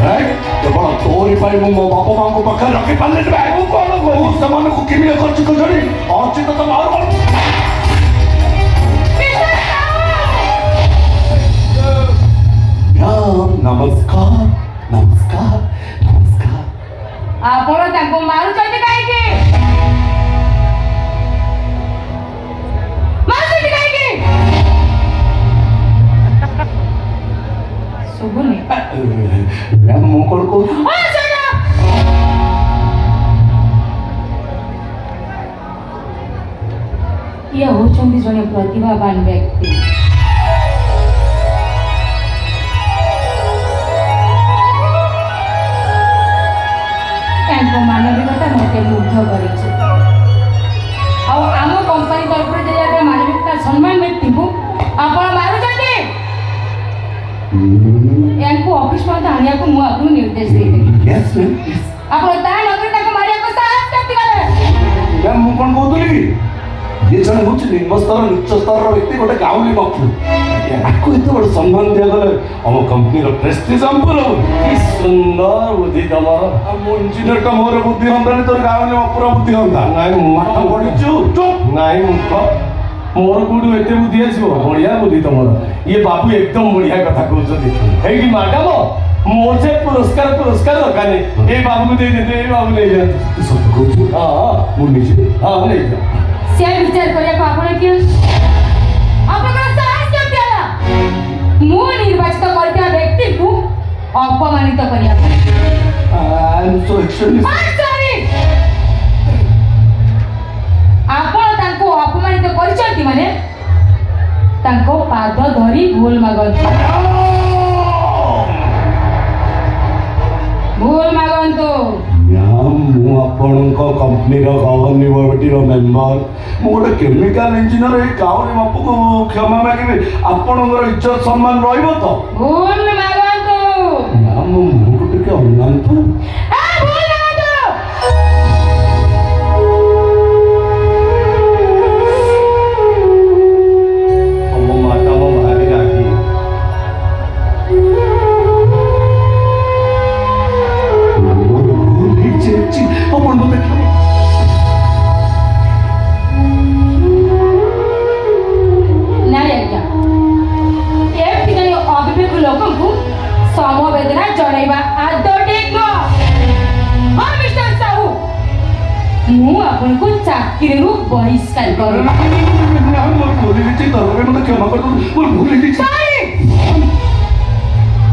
କେବଳ ତୋରି ପାଇଁ ମୁଁ ମୋ ବାପା ମାଆଙ୍କ ପାଖରେ ରଖିପାରିଲି ମୁଁ କଣ କହୁ ସେମାନଙ୍କୁ କିମିଆ କରିଛି କହୁଛନ୍ତି ଅଚିତ ତ ମାରୁ ନମସ୍କାର ନମସ୍କାର ନମସ୍କାର। ଆପଣ ତାଙ୍କୁ ମାରୁଛନ୍ତି କାହିଁକି? ମାରୁଛନ୍ତି କାହିଁକି? ଶୁଭୁନି? ମୁଁ କଣ କହୁଛି ଇଏ ହେଉଛନ୍ତି ଜଣେ ପ୍ରତିଭାବାନ ବ୍ୟକ୍ତି। ତାଙ୍କ ମାନବିକତା ମୋତେ ମୁଗ୍ଧ କରିଛି। ଆଉ ଆମ କମ୍ପାନୀ ତରଫରୁ ଯେ ଜାଗାରେ ମାନବିକତା ସମ୍ମାନ ବ୍ୟକ୍ତିକୁ ଆପଣ ମାରୁଛନ୍ତି ୟାଙ୍କୁ ଅଫିସ ପର୍ଯ୍ୟନ୍ତ ଆଣିବାକୁ ମୁଁ ଆପଣଙ୍କୁ ନିର୍ଦ୍ଦେଶ ଦେଇଥିଲି। ଆପଣ ତା ନକରି ତାଙ୍କୁ ମାରିବାକୁ ସାହସ କେମିତି କଲେ? ମୁଁ କଣ କହୁଥିଲି କି ये जन हूँ निम्न स्तर निच्च स्तर व्यक्ति गोटे गाँवली मफलू आपको एत बड़े सम्मान दिगले आम कंपनी प्रेस्टिज कि सुंदर बुद्धि तुम मो इंजीनियर का मोर बुद्धि हंता तोर गाँवली मफुर बुद्धि हंता ना पढ़ीचु चुप नाई मूर्ख मोर कौटू एत बुद्धि आसो बढ़िया बुद्धि तुम ये बाबू एकदम बढ़िया कथा कहते मैडम मोर से पुरस्कार दरकार नहीं ये बाबू दे देते बाबू नहीं जाते सत कहूँ हाँ मुझे हाँ नहीं जा से विचार करने आपण कि आपनकर साहस केमति आला मु निर्वाचित करता व्यक्ति को अपमानित करिया I am so actually sorry आपण तांको अपमानित करछंती माने तांको पाद धरी भूल मागंतु ମୁଁ ଆପଣଙ୍କ କମ୍ପାନୀର ଗଭର୍ଣ୍ଣିଂ ବଡିର ମେମ୍ବର ମୁଁ ଗୋଟେ କେମିକାଲ ଇଞ୍ଜିନିୟର ଏଇ ଗାଁରେ ବାପୁକୁ କ୍ଷମା ମାଗିବି ଆପଣଙ୍କର ଇଜ୍ଜତ ସମ୍ମାନ ରହିବ ତ? ଭୁଲ ମାଗନ୍ତୁ ନା ମୋ ମୁହଁକୁ ଟିକେ ଅନାନ୍ତୁ समवेदना जणाइबा आदौ ठीक नुह। हाँ मिस्टर साहू मु आपनको चाकरी बहिष्कार करू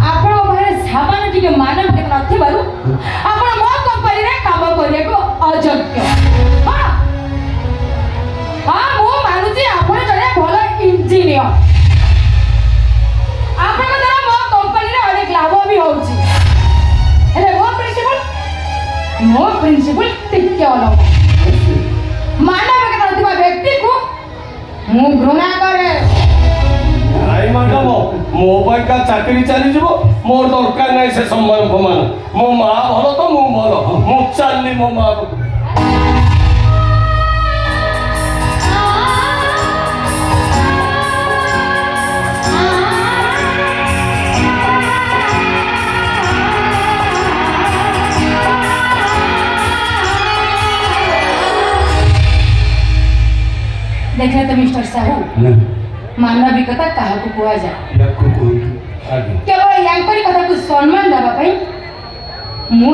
आपण घरे सामान टिके मानव टिके नथिबारु आपण मो कंपनी रे काम करिया अयोग्य। हाँ हाँ मु मानुची आपण जने भलो इंजीनियर आपण द्वारा मो कंपनी रे अनेक लाभ भी होउची एले मो प्रिंसिपल टिके अलग मानव के नथिबा व्यक्ति को मु घृणा करे नाई मैडम मो पाई का चाकरी चली जीवो मोर दरकार नहीं से सम्मान फमान मो मां भलो तो मु भलो मु चलली मो मां देखले तो मिस्टर साहू मानविकता कहा को कुआ जाए केवल यांकरी कथा को सम्मान देबा पई मु